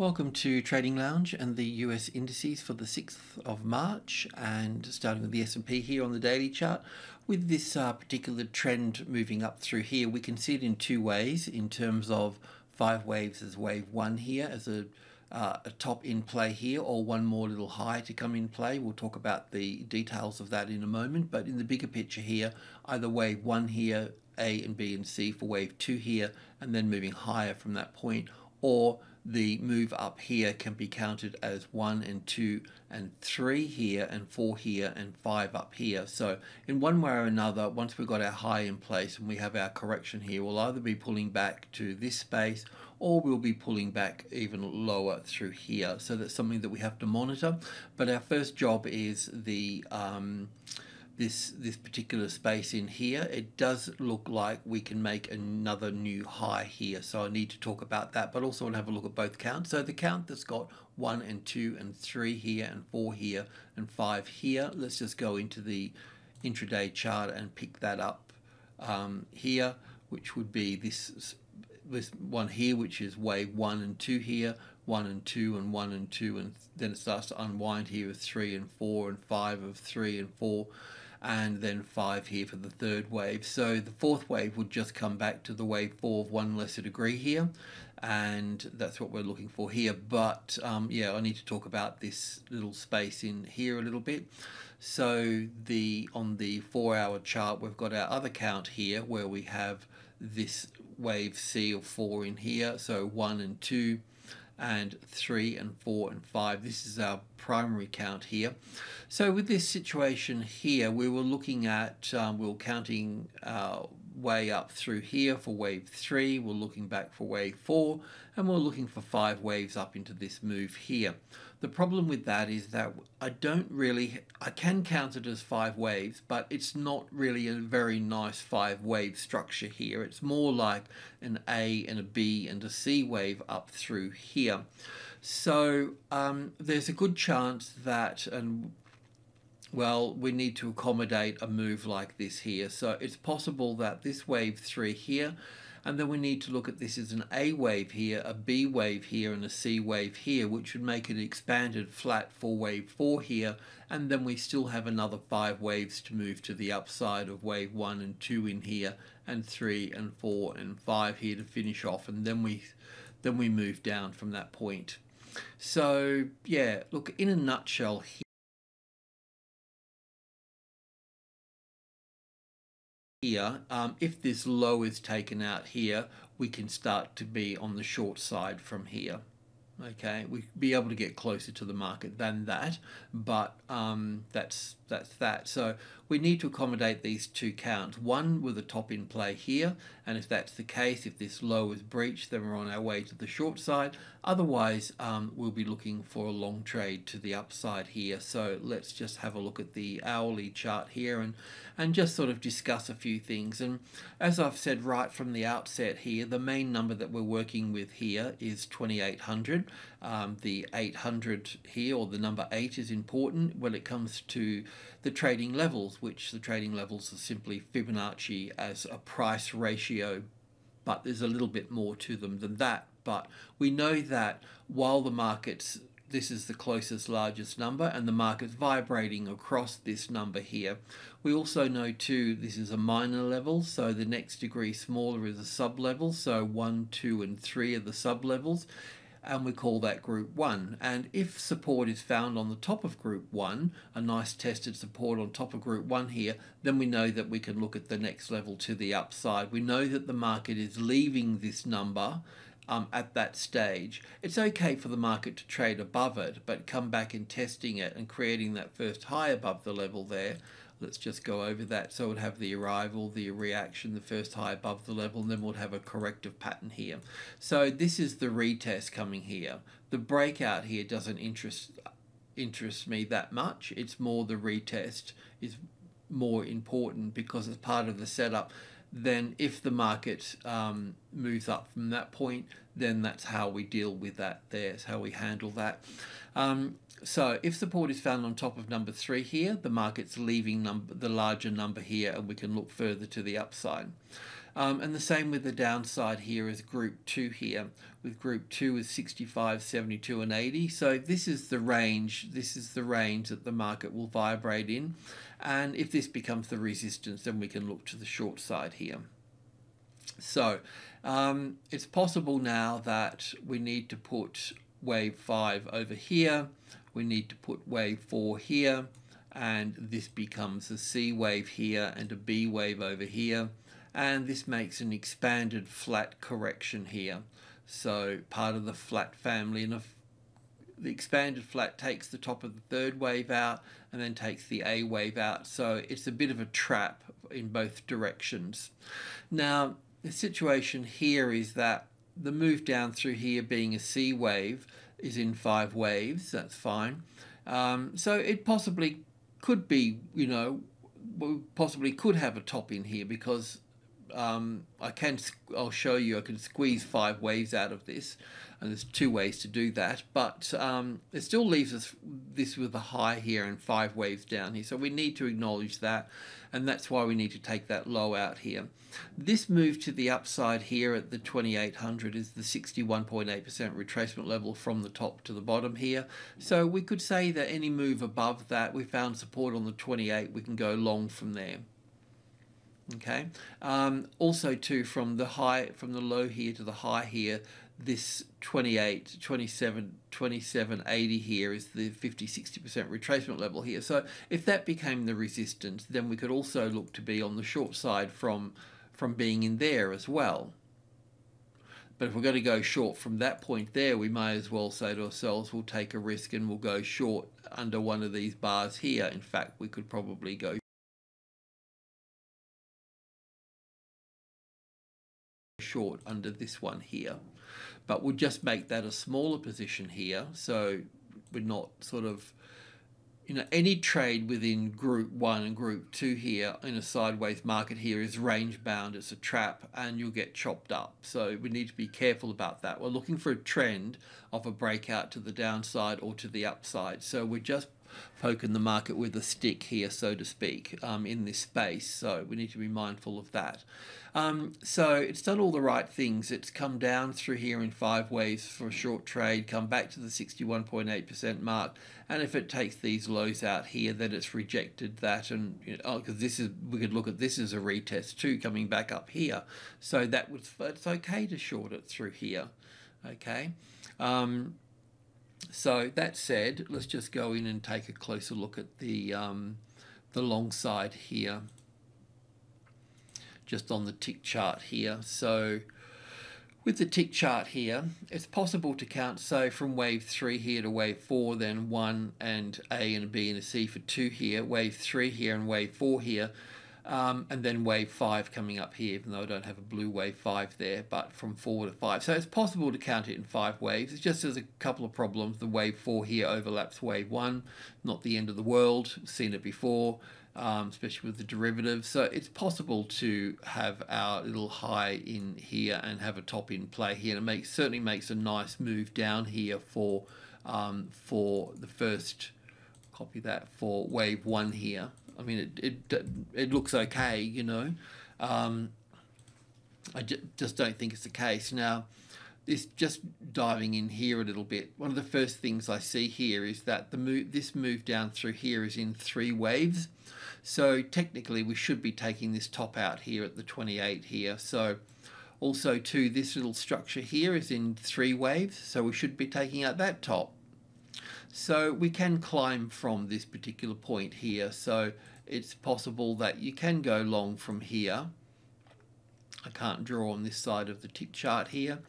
Welcome to Trading Lounge and the US indices for the 6th of March, and starting with the S&P here on the daily chart. With this particular trend moving up through here, we can see it in two ways in terms of 5 waves as wave 1 here as a top in play here, or one more little high to come in play. We'll talk about the details of that in a moment, but in the bigger picture here, either wave 1 here, A and B and C for wave 2 here, and then moving higher from that point, or the move up here can be counted as 1 and 2 and 3 here and 4 here and 5 up here. So in one way or another, once we've got our high in place and we have our correction here, we'll either be pulling back to this space or we'll be pulling back even lower through here. So that's something that we have to monitor. But our first job is the this particular space in here. It does look like we can make another new high here, so I need to talk about that, but also I'll have a look at both counts. So the count that's got 1 and 2 and 3 here and 4 here and 5 here, let's just go into the intraday chart and pick that up here, which would be this one here, which is wave 1 and 2 here, 1 and 2 and 1 and 2, and then it starts to unwind here with 3 and 4 and 5 of 3 and 4, and then 5 here for the third wave. So the fourth wave would just come back to the wave 4 of 1 lesser degree here, and that's what we're looking for here. But yeah, I need to talk about this little space in here a little bit. So on the 4-hour chart, we've got our other count here where we have this wave C of 4 in here, so 1 and 2 and 3 and 4 and 5. This is our primary count here. So with this situation here, we were looking at, we were counting way up through here for wave 3, we're looking back for wave 4, and we're looking for 5 waves up into this move here. The problem with that is that I can count it as 5 waves, but it's not really a very nice 5 wave structure here. It's more like an A and a B and a C wave up through here. So there's a good chance that, well, we need to accommodate a move like this here. So it's possible that this wave 3 here, and then we need to look at this as an A wave here, a B wave here, and a C wave here, which would make it expanded flat for wave 4 here, and then we still have another 5 waves to move to the upside of wave 1 and 2 in here, and 3 and 4 and 5 here to finish off, and then we move down from that point. So yeah, look, in a nutshell here, if this low is taken out here, we can start to be on the short side from here. Okay, we'll be able to get closer to the market than that, but that's that. So we need to accommodate these two counts, one with a top in play here, and if that's the case, if this low is breached, then we're on our way to the short side. Otherwise, we'll be looking for a long trade to the upside here. So let's just have a look at the hourly chart here and just sort of discuss a few things. And as I've said right from the outset here, the main number that we're working with here is 2800. The 800 here, or the number 8, is important when it comes to the trading levels, which the trading levels are simply Fibonacci as a price ratio, but there's a little bit more to them than that. But we know that while the market's, this is the closest largest number, and the market's vibrating across this number here, we also know too this is a minor level, so the next degree smaller is a sub-level, so 1, 2 and 3 are the sub-levels, and we call that group 1. And if support is found on the top of group 1, a nice tested support on top of group 1 here, then we know that we can look at the next level to the upside. We know that the market is leaving this number at that stage. It's okay for the market to trade above it, but come back and testing it and creating that first high above the level there. Let's just go over that. So it would have the arrival, the reaction, the first high above the level, and then we'll have a corrective pattern here. So this is the retest coming here. The breakout here doesn't interest me that much. It's more the retest is more important because it's part of the setup. Then if the market moves up from that point, then that's how we deal with that. There's how we handle that. So if support is found on top of number 3 here, the market's leaving the larger number here, and we can look further to the upside. And the same with the downside here as group 2 here, with group 2 is 65, 72 and 80. So this is the range, that the market will vibrate in. And if this becomes the resistance, then we can look to the short side here. So it's possible now that we need to put wave 5 over here, we need to put wave 4 here, and this becomes a C wave here and a B wave over here, and this makes an expanded flat correction here. So part of the flat family, and the expanded flat takes the top of the third wave out and then takes the A wave out. So it's a bit of a trap in both directions. Now, the situation here is that the move down through here being a C wave is in 5 waves. That's fine. So it possibly could be, possibly could have a top in here, because I'll show you, I can squeeze 5 waves out of this, and there's 2 ways to do that, but it still leaves us this with a high here and 5 waves down here, so we need to acknowledge that, and that's why we need to take that low out here. This move to the upside here at the 2800 is the 61.8% retracement level from the top to the bottom here, so we could say that any move above that, we found support on the 28, we can go long from there. Okay. Also too, from the low here to the high here, this 28, 27, 27, 80 here is the 50-60% retracement level here. So if that became the resistance, then we could also look to be on the short side from being in there as well. But if we're going to go short from that point there, we may as well say to ourselves, we'll take a risk and we'll go short under one of these bars here. In fact, we could probably go short under this one here, but we'll just make that a smaller position here, so we're not sort of, any trade within group 1 and group 2 here in a sideways market here is range bound. It's a trap and you'll get chopped up, so we need to be careful about that. We're looking for a trend of a breakout to the downside or to the upside, so we're just poking the market with a stick here, so to speak, in this space, so we need to be mindful of that. So it's done all the right things. It's come down through here in 5 waves for a short trade, come back to the 61.8% mark, and if it takes these lows out here, then it's rejected that, and because we could look at this as a retest too, coming back up here, so it's okay to short it through here. Okay. So that said, let's just go in and take a closer look at the long side here, just on the tick chart here. So with the tick chart here, it's possible to count, so from wave 3 here to wave 4, then 1 and A and a B and a C for 2 here, wave 3 here and wave 4 here, and then wave 5 coming up here, even though I don't have a blue wave 5 there, but from 4 to 5. So it's possible to count it in 5 waves. It's just there's a couple of problems. The wave 4 here overlaps wave 1, not the end of the world, seen it before, especially with the derivatives. So it's possible to have our little high in here and have a top in play here. And it certainly makes a nice move down here for the first, copy that, for wave 1 here. I mean, it looks okay, I just don't think it's the case. Now, this just diving in here a little bit, one of the first things I see here is that this move down through here is in 3 waves. So technically, we should be taking this top out here at the 28 here. So also too, this little structure here is in 3 waves, so we should be taking out that top. So we can climb from this particular point here, so it's possible that you can go long from here. I can't draw on this side of the tick chart here.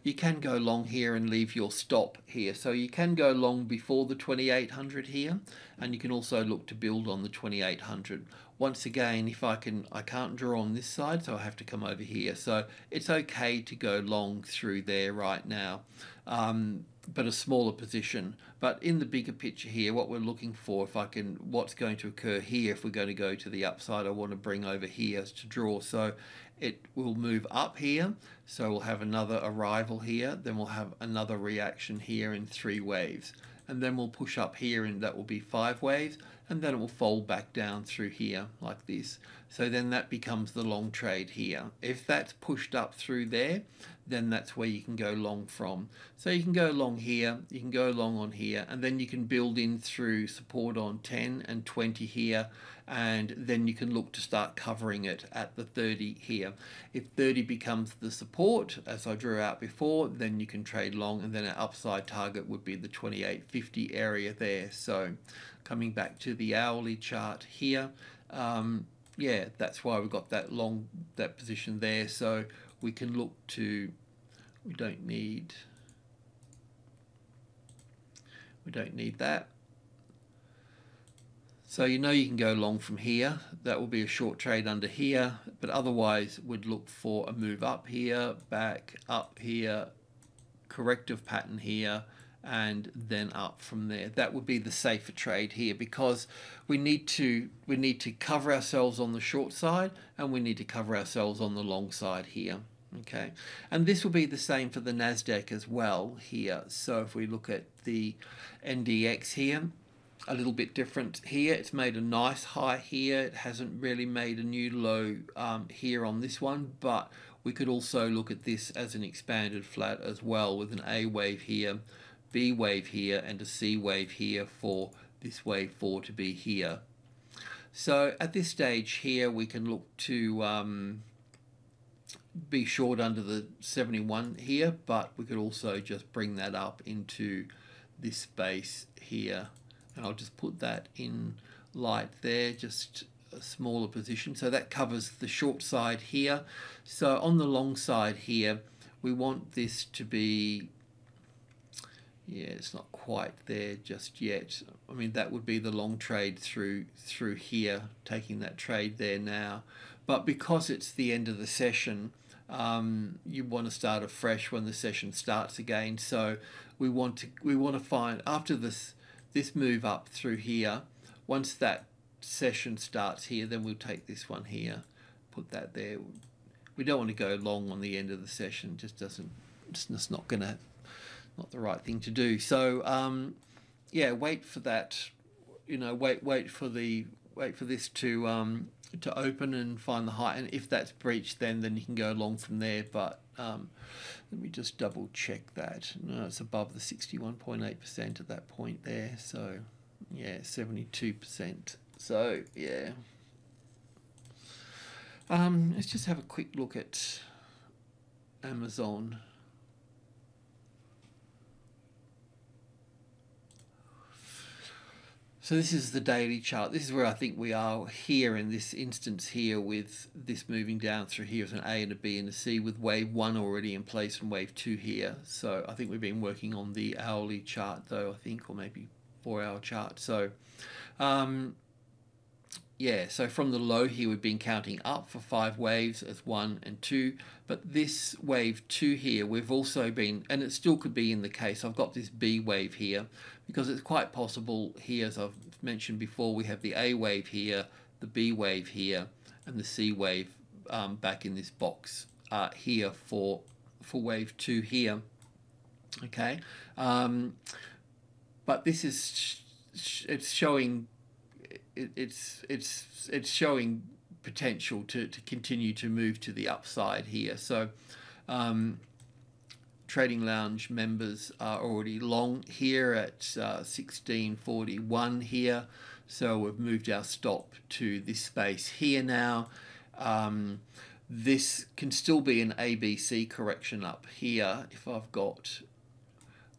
You can go long here and leave your stop here, so you can go long before the 2800 here, and you can also look to build on the 2800. Once again, if I can't draw on this side, so I have to come over here, so it's okay to go long through there right now, but a smaller position. But in the bigger picture here, what we're looking for, what's going to occur here, if we're going to go to the upside, I want to bring over here to draw. So it will move up here, so we'll have another arrival here, then we'll have another reaction here in 3 waves, and then we'll push up here and that will be 5 waves, and then it will fold back down through here like this. So then that becomes the long trade here. If that's pushed up through there, then that's where you can go long from. So you can go long here, you can go long on here, and then you can build in through support on 10 and 20 here, and then you can look to start covering it at the 30 here. If 30 becomes the support, as I drew out before, then you can trade long, and then our upside target would be the 28.50 area there. So coming back to the hourly chart here, yeah, that's why we've got that long, that position there. So we can look to, we don't need that. So you know you can go long from here. That will be a short trade under here, but otherwise would look for a move up here, back up here, corrective pattern here, and then up from there. That would be the safer trade here, because we need to cover ourselves on the short side, and we need to cover ourselves on the long side here. Okay, and this will be the same for the Nasdaq as well here. So if we look at the NDX here, a little bit different here. It's made a nice high here. It hasn't really made a new low here on this one, but we could also look at this as an expanded flat as well, with an A wave here, B wave here, and a C wave here for this wave 4 to be here. So at this stage here, we can look to be short under the 71 here, but we could also just bring that up into this space here, and I'll just put that in light there, just a smaller position. So that covers the short side here. So on the long side here, we want this to be, yeah, it's not quite there just yet. I mean, that would be the long trade through here, taking that trade there now. But because it's the end of the session, you want to start afresh when the session starts again. So we want to find, after this move up through here, once that session starts here, then we'll take this one here, put that there. We don't want to go long on the end of the session. Just doesn't, it's just not the right thing to do. So yeah, wait for that, you know, wait for this to open and find the high, and if that's breached, then you can go long from there. But let me just double check that. No, it's above the 61.8% at that point there. So yeah, 72%. So yeah, let's just have a quick look at Amazon. So this is the daily chart. This is where I think we are here in this instance here, with this moving down through here as an A and a B and a C, with wave 1 already in place and wave 2 here. So I think we've been working on the hourly chart though, I think, or maybe 4-hour chart. So yeah, so from the low here, we've been counting up for 5 waves as 1 and 2, but this wave 2 here, we've also been, and it still could be in the case, I've got this B wave here, because it's quite possible here, as I've mentioned before, we have the A wave here, the B wave here, and the C wave back in this box here for wave 2 here. Okay, but this is, it's showing, it's showing potential to continue to move to the upside here. So Trading Lounge members are already long here at 1641 here. So we've moved our stop to this space here now. This can still be an ABC correction up here. If I've got,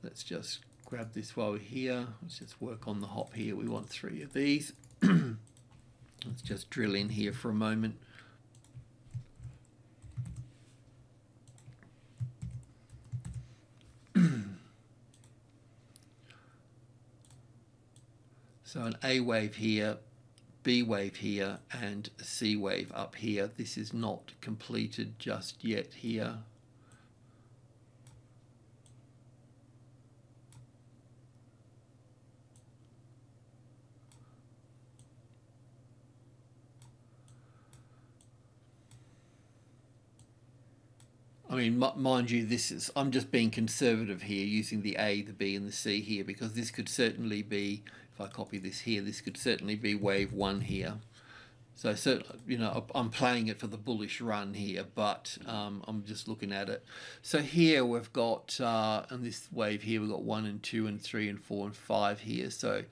let's just grab this while we're here. Let's just work on the hop here. We want 3 of these. Let's just drill in here for a moment. So an A wave here, B wave here, and a C wave up here. This is not completed just yet here. I mean, mind you, this is, I'm just being conservative here, using the A, the B, and the C here, because this could certainly be, if I copy this here, this could certainly be wave 1 here. So you know, I'm playing it for the bullish run here, but I'm just looking at it. So here we've got on this wave here we've got 1 and 2 and 3 and 4 and 5 here. So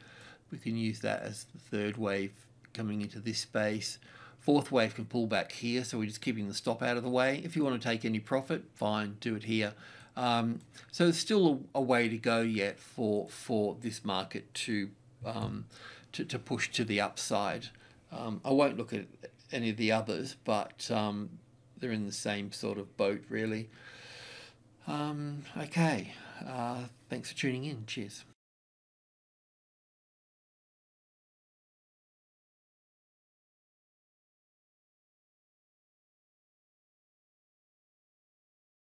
we can use that as the third wave coming into this space. Fourth wave can pull back here, so we're just keeping the stop out of the way. If you want to take any profit, fine, do it here. So there's still a way to go yet for this market to push to the upside. I won't look at any of the others, but they're in the same sort of boat, really. Okay, thanks for tuning in. Cheers.